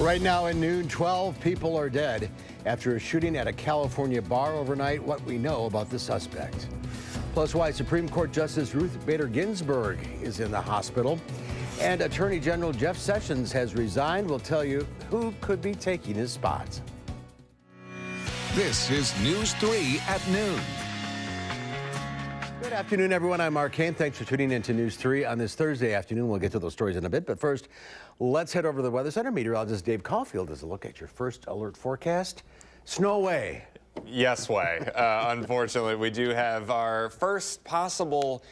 Right now at noon, 12 people are dead after a shooting at a California bar overnight. What we know about the suspect. Plus, why Supreme Court Justice Ruth Bader Ginsburg is in the hospital. And Attorney General Jeff Sessions has resigned. We'll tell you who could be taking his spot. This is News 3 at noon. Good afternoon, everyone. I'm Mark Kane. Thanks for tuning in to News 3 on this Thursday afternoon. We'll get to those stories in a bit, but first, let's head over to the Weather Center. Meteorologist Dave Caulfield does a look at your first alert forecast. Snow away. Yes, way. Unfortunately, we do have our first possible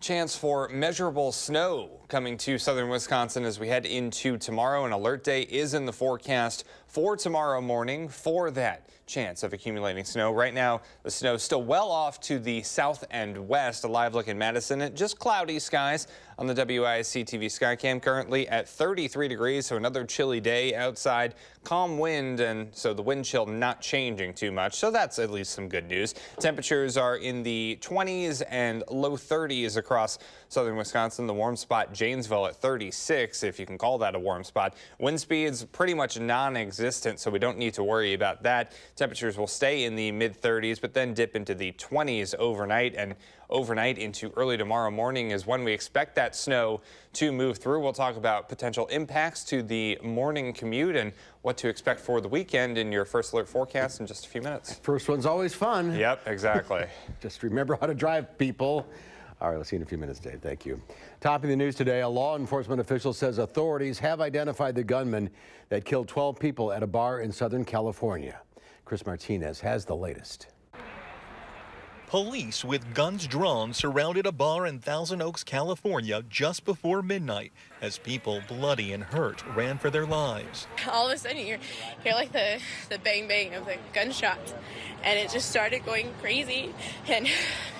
chance for measurable snow coming to southern Wisconsin as we head into tomorrow. An alert day is in the forecast for tomorrow morning for that chance of accumulating snow. Right now, the snow is still well off to the south and west. A live look in Madison at just cloudy skies on the WISC-TV Skycam. Currently at 33 degrees, so another chilly day outside. Calm wind, and so the wind chill not changing too much, so that's at least some good news. Temperatures are in the 20s and low 30s across southern Wisconsin. The warm spot, Janesville, at 36, if you can call that a warm spot. Wind speeds pretty much non-existent, so we don't need to worry about that. Temperatures will stay in the mid-30s, but then dip into the 20s overnight, and overnight into early tomorrow morning is when we expect that snow to move through. We'll talk about potential impacts to the morning commute and what to expect for the weekend in your first alert forecast in just a few minutes. First one's always fun. Yep, exactly. Just remember how to drive, people. All right, let's see you in a few minutes, Dave. Thank you. Topping the news today, a law enforcement official says authorities have identified the gunman that killed 12 people at a bar in Southern California. Chris Martinez has the latest. Police with guns drawn surrounded a bar in Thousand Oaks, California just before midnight as people bloody and hurt ran for their lives. All of a sudden you hear like the bang bang of the gunshots, and it just started going crazy and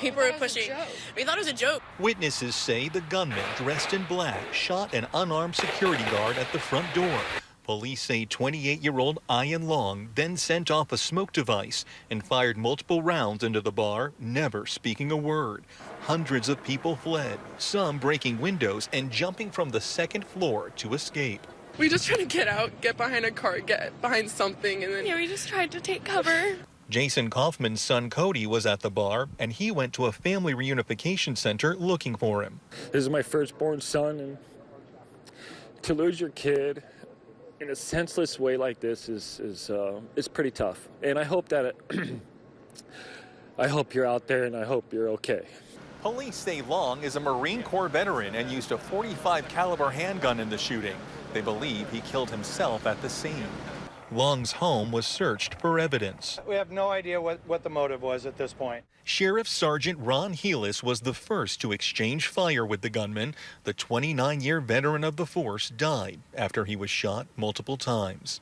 people were pushing. We thought it was a joke. Witnesses say the gunman dressed in black shot an unarmed security guard at the front door. Police say 28-year-old Ian Long then sent off a smoke device and fired multiple rounds into the bar, never speaking a word. Hundreds of people fled, some breaking windows and jumping from the second floor to escape. We just tried to get out, get behind a car, get behind something, and then We just tried to take cover. Jason Kaufman's son Cody was at the bar, and he went to a family reunification center looking for him. This is my firstborn son, and to lose your kid in a senseless way like this is pretty tough. And I hope that I hope you're out there, and I hope you're okay. Police say Long is a Marine Corps veteran and used a .45 caliber handgun in the shooting. They believe he killed himself at the scene. Long's home was searched for evidence. We have no idea what the motive was at this point. Sheriff Sergeant Ron Heelis was the first to exchange fire with the gunman. The 29-year veteran of the force died after he was shot multiple times.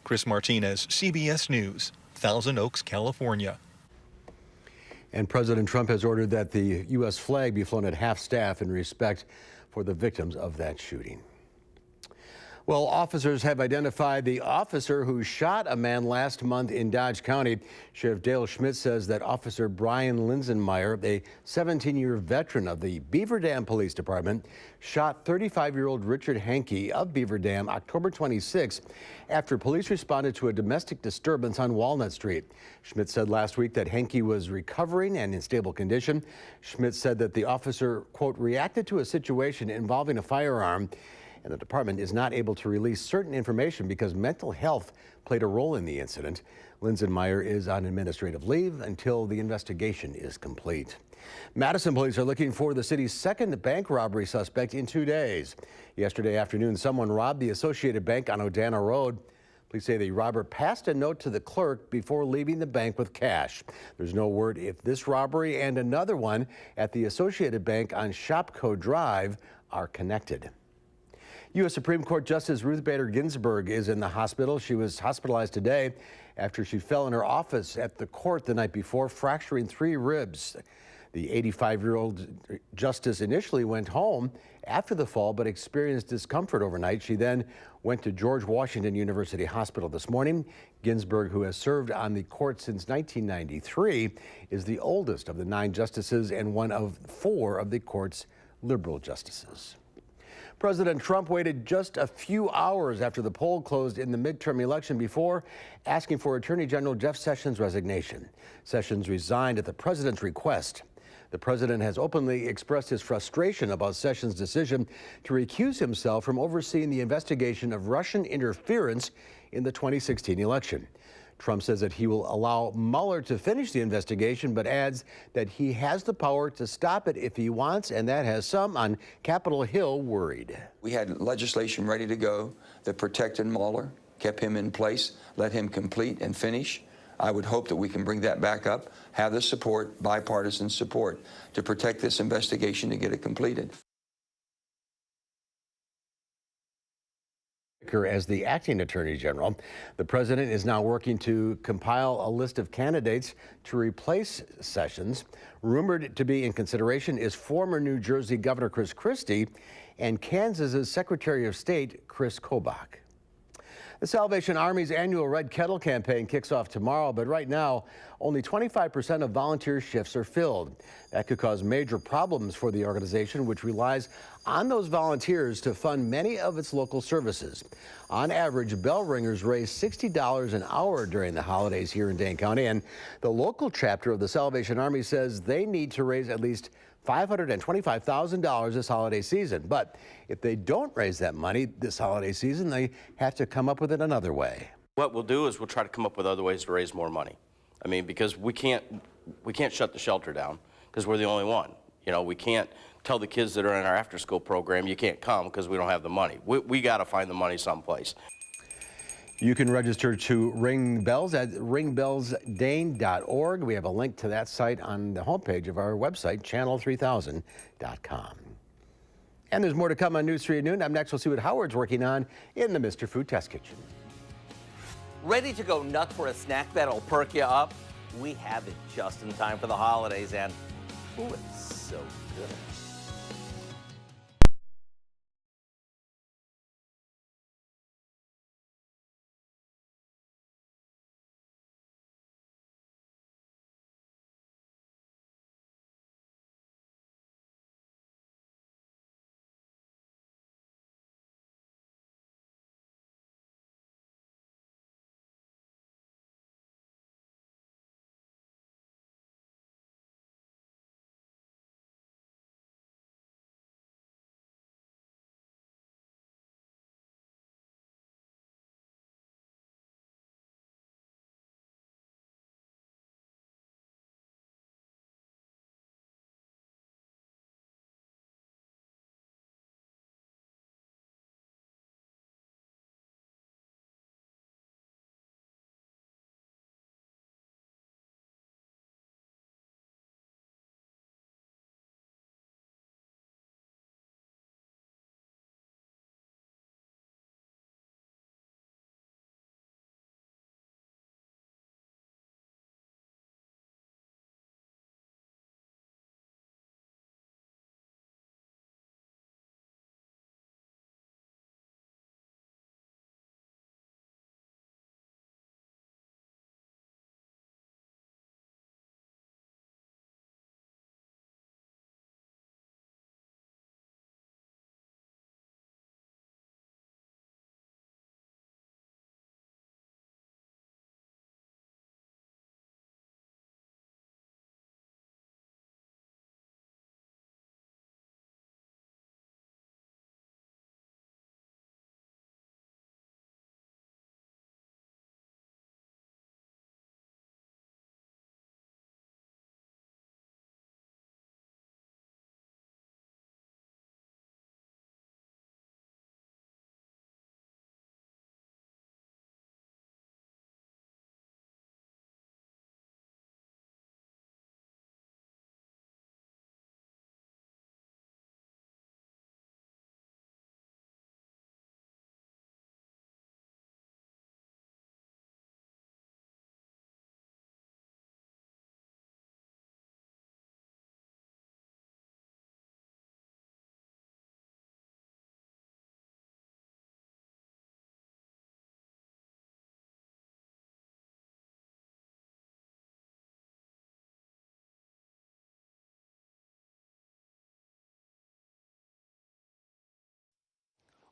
Chris Martinez, CBS News, Thousand Oaks, California. And President Trump has ordered that the U.S. flag be flown at half-staff in respect for the victims of that shooting. Well, officers have identified the officer who shot a man last month in Dodge County. Sheriff Dale Schmidt says that Officer Brian Linsenmeyer, a 17-year veteran of the Beaver Dam Police Department, shot 35-year-old Richard Hankey of Beaver Dam October 26 after police responded to a domestic disturbance on Walnut Street. Schmidt said last week that Hankey was recovering and in stable condition. Schmidt said that the officer, quote, reacted to a situation involving a firearm, and the department is not able to release certain information because mental health played a role in the incident. Linsenmeyer is on administrative leave until the investigation is complete. Madison police are looking for the city's second bank robbery suspect in 2 days. Yesterday afternoon, someone robbed the Associated Bank on Odana Road. Police say the robber passed a note to the clerk before leaving the bank with cash. There's no word if this robbery and another one at the Associated Bank on Shopko Drive are connected. U.S. Supreme Court Justice Ruth Bader Ginsburg is in the hospital. She was hospitalized today after she fell in her office at the court the night before, fracturing 3 ribs. The 85-year-old justice initially went home after the fall, but experienced discomfort overnight. She then went to George Washington University Hospital this morning. Ginsburg, who has served on the court since 1993, is the oldest of the 9 justices and one of 4 of the court's liberal justices. President Trump waited just a few hours after the poll closed in the midterm election before asking for Attorney General Jeff Sessions' resignation. Sessions resigned at the president's request. The president has openly expressed his frustration about Sessions' decision to recuse himself from overseeing the investigation of Russian interference in the 2016 election. Trump says that he will allow Mueller to finish the investigation, but adds that he has the power to stop it if he wants, and that has some on Capitol Hill worried. We had legislation ready to go that protected Mueller, kept him in place, let him complete and finish. I would hope that we can bring that back up, have the support, bipartisan support, to protect this investigation to get it completed. As the acting attorney general, the president is now working to compile a list of candidates to replace Sessions. Rumored to be in consideration is former New Jersey Governor Chris Christie and Kansas's Secretary of State Chris Kobach. The Salvation Army's annual Red Kettle campaign kicks off tomorrow, but right now, only 25% of volunteer shifts are filled. That could cause major problems for the organization, which relies on those volunteers to fund many of its local services. On average, bell ringers raise $60 an hour during the holidays here in Dane County, and the local chapter of the Salvation Army says they need to raise at least $525,000 this holiday season. But if they don't raise that money this holiday season, they have to come up with it another way. What we'll do is we'll try to come up with other ways to raise more money. I mean, because we can't shut the shelter down because we're the only one. You know, we can't tell the kids that are in our after-school program, you can't come because we don't have the money. We got to find the money someplace. You can register to Ring Bells at ringbellsdane.org. We have a link to that site on the homepage of our website, channel3000.com. And there's more to come on News 3 at noon. Up next, we'll see what Howard's working on in the Mr. Food Test Kitchen. Ready to go nuts for a snack that'll perk you up? We have it just in time for the holidays, and ooh, it's so good.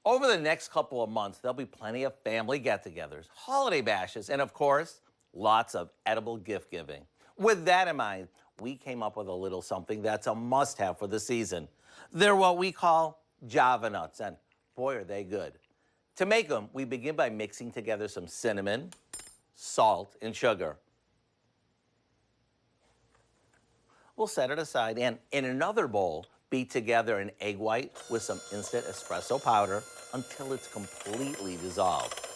Over the next couple of months, there'll be plenty of family get-togethers, holiday bashes, and of course, lots of edible gift giving. With that in mind, we came up with a little something that's a must-have for the season. They're what we call Java nuts, and boy, are they good. To make them, we begin by mixing together some cinnamon, salt, and sugar. We'll set it aside, and in another bowl, beat together an egg white with some instant espresso powder until it's completely dissolved.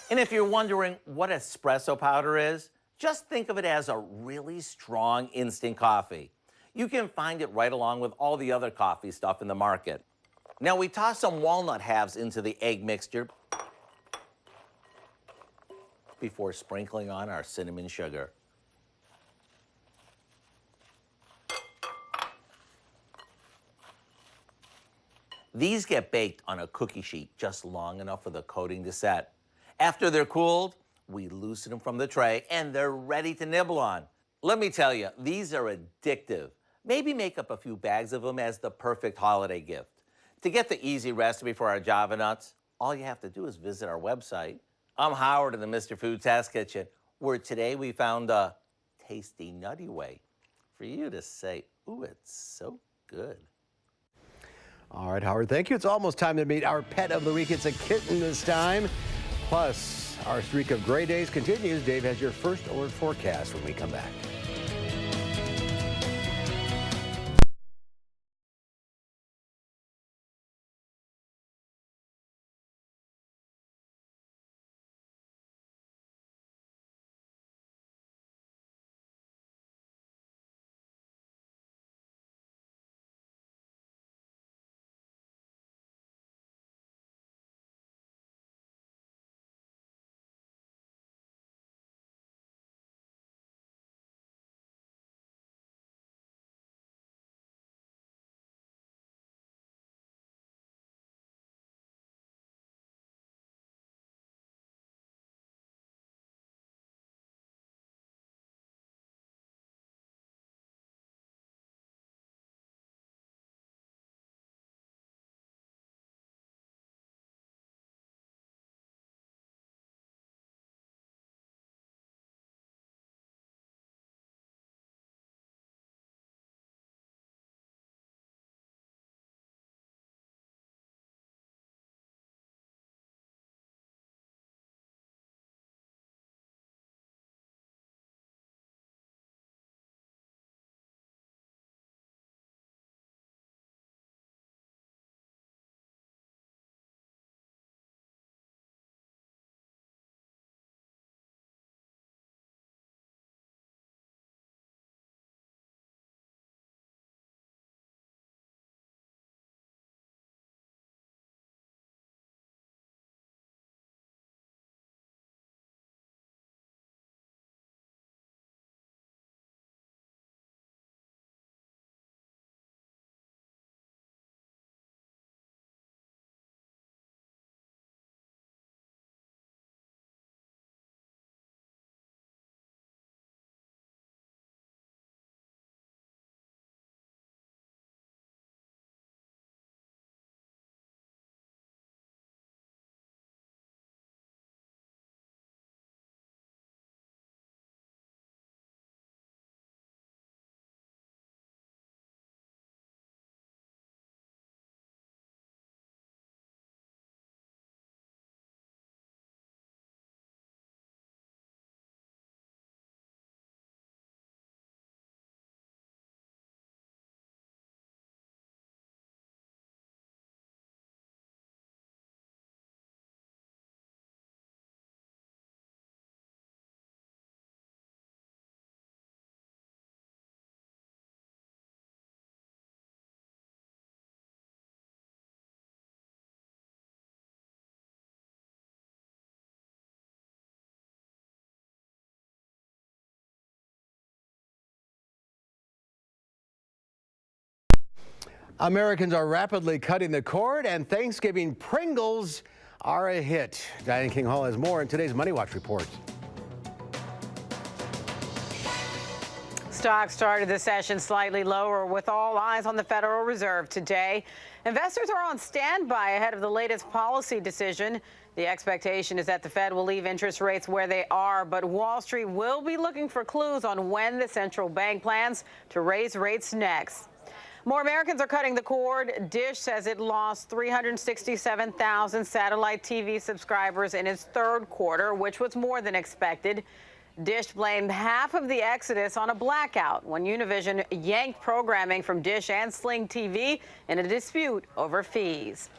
And if you're wondering what espresso powder is, just think of it as a really strong instant coffee. You can find it right along with all the other coffee stuff in the market. Now we toss some walnut halves into the egg mixture before sprinkling on our cinnamon sugar. These get baked on a cookie sheet just long enough for the coating to set. After they're cooled, we loosen them from the tray and they're ready to nibble on. Let me tell you, these are addictive. Maybe make up a few bags of them as the perfect holiday gift. To get the easy recipe for our Java nuts, all you have to do is visit our website. I'm Howard in the Mr. Food Test Kitchen, where today we found a tasty, nutty way for you to say, ooh, it's so good. All right, Howard, thank you. It's almost time to meet our pet of the week. It's a kitten this time. Plus, our streak of gray days continues. Dave has your first alert forecast when we come back. Americans are rapidly cutting the cord, and Thanksgiving Pringles are a hit. Diane King Hall has more in today's Money Watch report. Stocks started the session slightly lower with all eyes on the Federal Reserve today. Investors are on standby ahead of the latest policy decision. The expectation is that the Fed will leave interest rates where they are, but Wall Street will be looking for clues on when the central bank plans to raise rates next. More Americans are cutting the cord. Dish says it lost 367,000 satellite TV subscribers in its third quarter, which was more than expected. Dish blamed half of the exodus on a blackout when Univision yanked programming from Dish and Sling TV in a dispute over fees.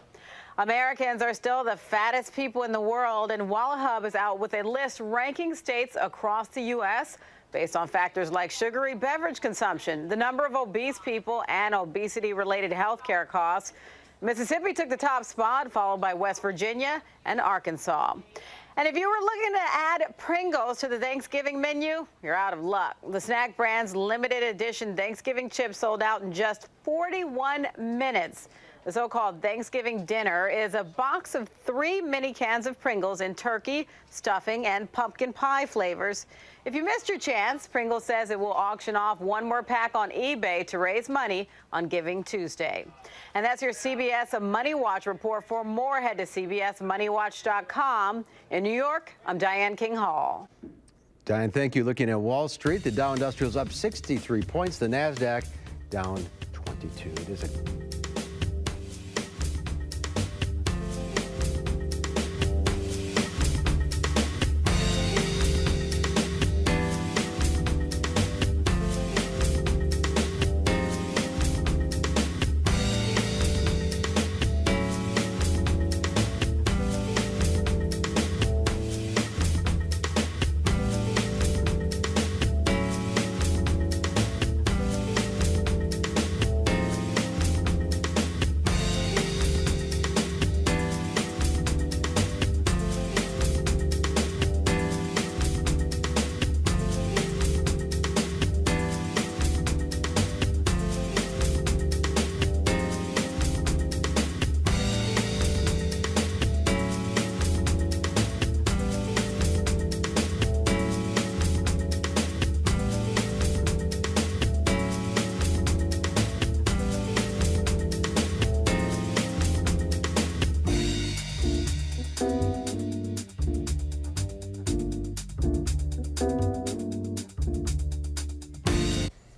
Americans are still the fattest people in the world, and WillaHub is out with a list ranking states across the U.S. based on factors like sugary beverage consumption, the number of obese people, and obesity-related health care costs. Mississippi took the top spot, followed by West Virginia and Arkansas. And if you were looking to add Pringles to the Thanksgiving menu, you're out of luck. The snack brand's limited edition Thanksgiving chips sold out in just 41 minutes. The so-called Thanksgiving dinner is a box of 3 mini cans of Pringles in turkey, stuffing, and pumpkin pie flavors. If you missed your chance, Pringles says it will auction off one more pack on eBay to raise money on Giving Tuesday. And that's your CBS Money Watch report. For more, head to cbsmoneywatch.com. In New York, I'm Diane King Hall. Diane, thank you. Looking at Wall Street, the Dow Industrial's up 63 points, the NASDAQ down 22. It is a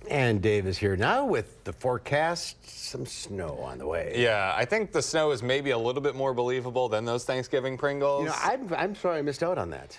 And Dave is here now with the forecast. Some snow on the way. Yeah, I think the snow is maybe a little bit more believable than those Thanksgiving Pringles. You know, I'm sorry I missed out on that.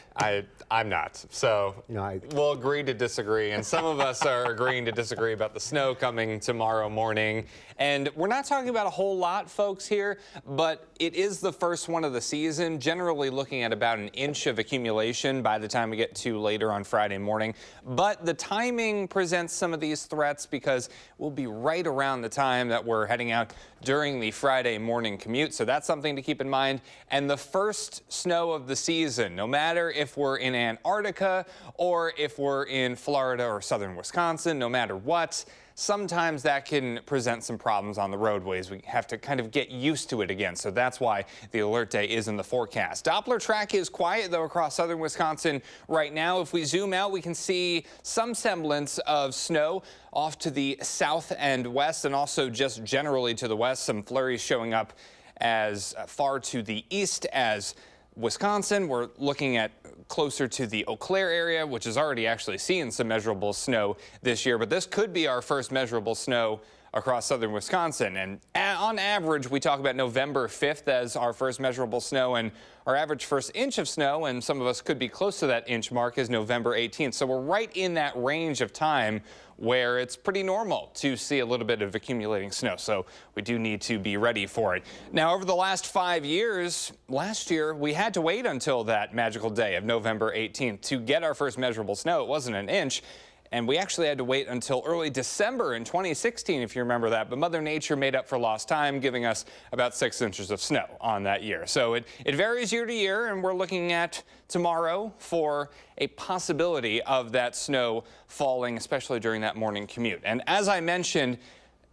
I'm not. So we'll agree to disagree. And some of us are agreeing to disagree about the snow coming tomorrow morning. And we're not talking about a whole lot, folks, here, but it is the first one of the season, generally looking at about an inch of accumulation by the time we get to later on Friday morning. But the timing presents some of these threats because we'll be right around the time that we're heading out during the Friday morning commute. So that's something to keep in mind. And the first snow of the season, no matter if we're in Antarctica or if we're in Florida or southern Wisconsin, no matter what, sometimes that can present some problems on the roadways. We have to kind of get used to it again. So that's why the alert day is in the forecast. Doppler track is quiet, though, across southern Wisconsin right now. If we zoom out, we can see some semblance of snow off to the south and west, and also just generally to the west. Some flurries showing up as far to the east as Wisconsin. We're looking at closer to the Eau Claire area, which is already actually seeing some measurable snow this year. But this could be our first measurable snow across southern Wisconsin. And on average, we talk about November 5th as our first measurable snow, and our average first inch of snow, and some of us could be close to that inch mark, is November 18th. So we're right in that range of time where it's pretty normal to see a little bit of accumulating snow. So we do need to be ready for it. Now, over the last 5 years, last year, we had to wait until that magical day of November 18th to get our first measurable snow. It wasn't an inch. And we actually had to wait until early December in 2016, if you remember that. But Mother Nature made up for lost time, giving us about 6 inches of snow on that year. So it varies year to year, and we're looking at tomorrow for a possibility of that snow falling, especially during that morning commute. And as I mentioned,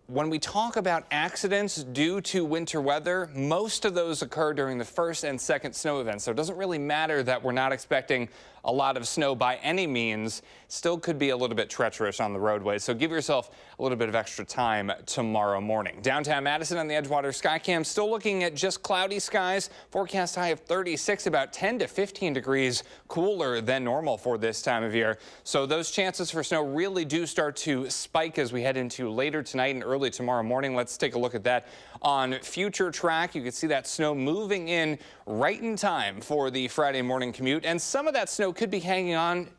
when we talk about accidents due to winter weather, most of those occur during the first and second snow events. So it doesn't really matter that we're not expecting a lot of snow by any means. Still could be a little bit treacherous on the roadways, so give yourself a little bit of extra time tomorrow morning. Downtown Madison on the Edgewater Skycam still looking at just cloudy skies. Forecast high of 36, about 10 to 15 degrees cooler than normal for this time of year. So those chances for snow really do start to spike as we head into later tonight and early tomorrow morning. Let's take a look at that on future track. You can see that snow moving in right in time for the Friday morning commute, and some of that snow could be hanging on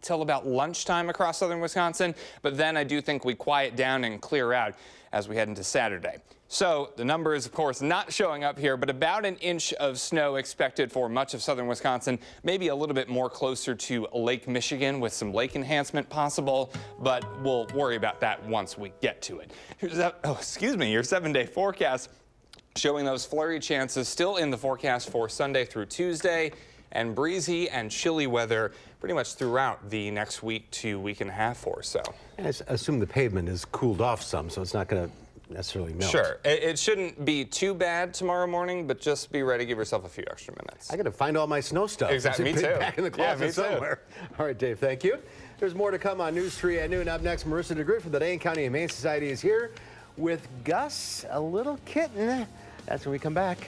till about lunchtime across southern Wisconsin, but then I do think we quiet down and clear out as we head into Saturday. So the number is, of course, not showing up here, but about an inch of snow expected for much of southern Wisconsin, maybe a little bit more closer to Lake Michigan with some lake enhancement possible, but we'll worry about that once we get to it. Here's your 7-day forecast showing those flurry chances still in the forecast for Sunday through Tuesday, and breezy and chilly weather pretty much throughout the next week to week and a half or so. And I assume the pavement is cooled off some, so it's not going to necessarily melt. Sure. It shouldn't be too bad tomorrow morning, but just be ready. Give yourself a few extra minutes. I got to find all my snow stuff. Exactly. Me too. Back in the closet me too. somewhere. All right, Dave, thank you. There's more to come on News 3 at noon. Up next, Marissa DeGroot from the Dane County Humane Society is here with Gus, a little kitten. That's when we come back.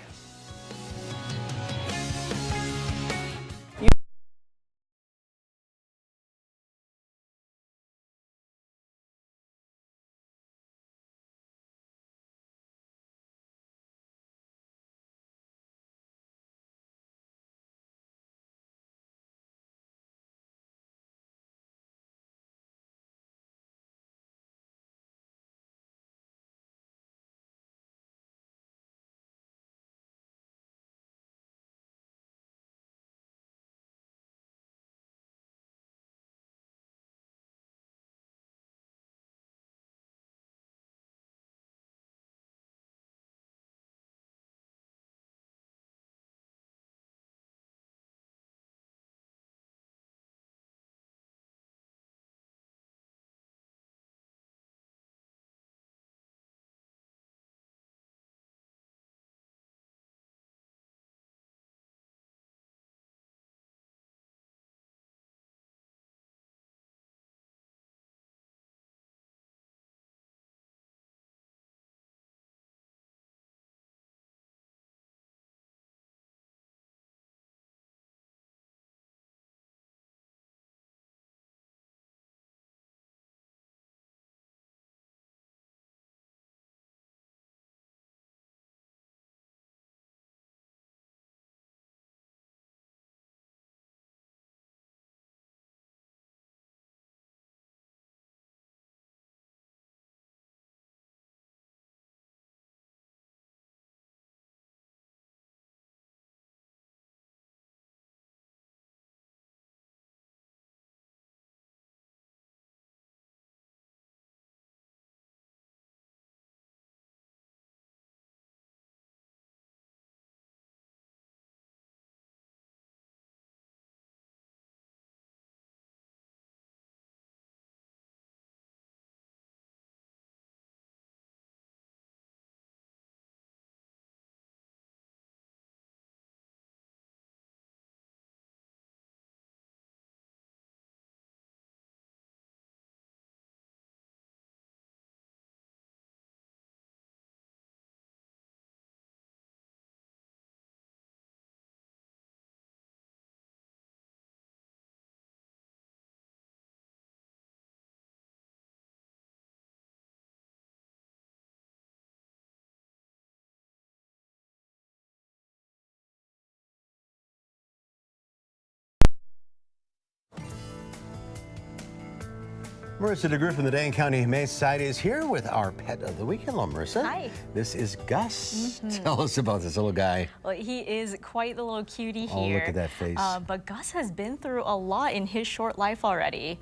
Marissa DeGroot from the Dane County Humane Society is here with our pet of the week. Hello, Marissa. Hi. This is Gus. Tell us about this little guy. Well, he is quite the little cutie here. Oh, look at that face. But Gus has been through a lot in his short life already.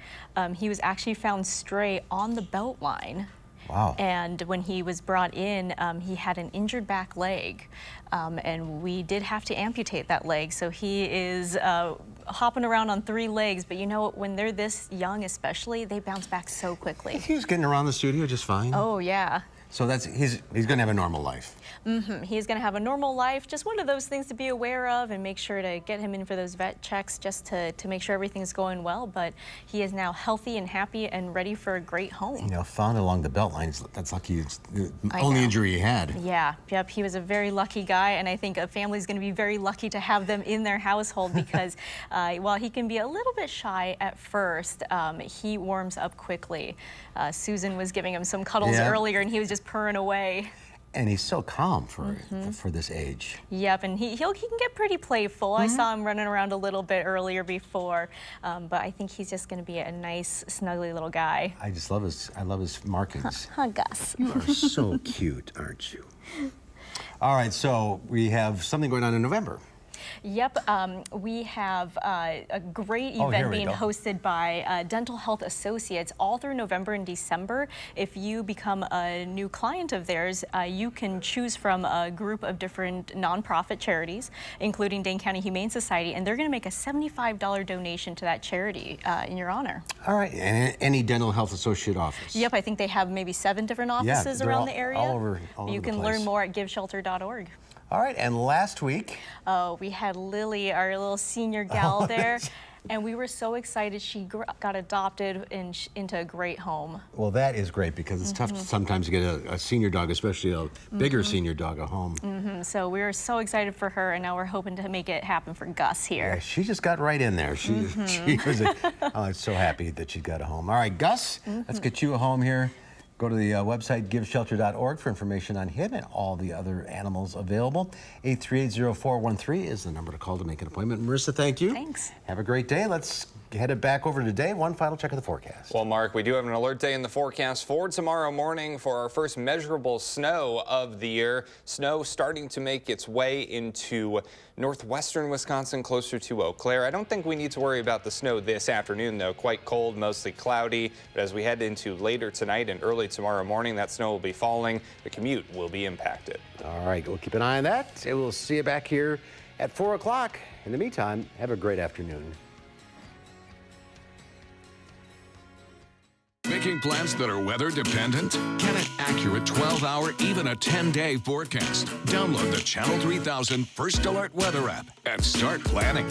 He was actually found stray on the Beltline. Wow. And when he was brought in, he had an injured back leg, and we did have to amputate that leg. So he is hopping around on 3 legs, but you know, when they're this young especially, they bounce back so quickly. He was getting around the studio just fine. Oh, yeah. So he's going to have a normal life. He's going to have a normal life. Just one of those things to be aware of, and make sure to get him in for those vet checks just to make sure everything's going well. But he is now healthy and happy and ready for a great home. You know, found along the belt lines. That's lucky. It's the only injury he had. Yeah, yep. He was a very lucky guy, and I think a family's going to be very lucky to have them in their household because while he can be a little bit shy at first, he warms up quickly. Susan was giving him some cuddles earlier, and he was just purring away. And he's so calm for this age. Yep, and he can get pretty playful. I saw him running around a little bit earlier before, but I think he's just going to be a nice, snuggly little guy. I love his markings. Huh, Gus. You are so cute, aren't you? All right, so we have something going on in November. Yep, we have a great event being hosted by Dental Health Associates all through November and December. If you become a new client of theirs, you can choose from a group of different nonprofit charities, including Dane County Humane Society, and they're going to make a $75 donation to that charity in your honor. All right, and any Dental Health Associate office? Yep, I think they have maybe 7 different offices around the area. All over you can learn more at giveshelter.org. All right, and last week? We had Lily, our little senior gal there, and we were so excited she got adopted into a great home. Well, that is great because it's tough sometimes to get a senior dog, especially a bigger senior dog, a home. So we were so excited for her, and now we're hoping to make it happen for Gus here. Yeah, she just got right in there. She was so happy that she got a home. All right, Gus, let's get you a home here. Go to the website, giveshelter.org, for information on him and all the other animals available. 838-0413 is the number to call to make an appointment. Marissa, thank you. Thanks. Have a great day. Let's head it back over today. One final check of the forecast. Well, Mark, we do have an alert day in the forecast for tomorrow morning for our first measurable snow of the year. Snow starting to make its way into northwestern Wisconsin, closer to Eau Claire. I don't think we need to worry about the snow this afternoon, though. Quite cold, mostly cloudy. But as we head into later tonight and early tomorrow morning, that snow will be falling. The commute will be impacted. All right, we'll keep an eye on that. And we'll see you back here at 4 o'clock. In the meantime, have a great afternoon. Making plans that are weather dependent? Get an accurate 12-hour, even a 10-day forecast. Download the Channel 3000 First Alert Weather app and start planning.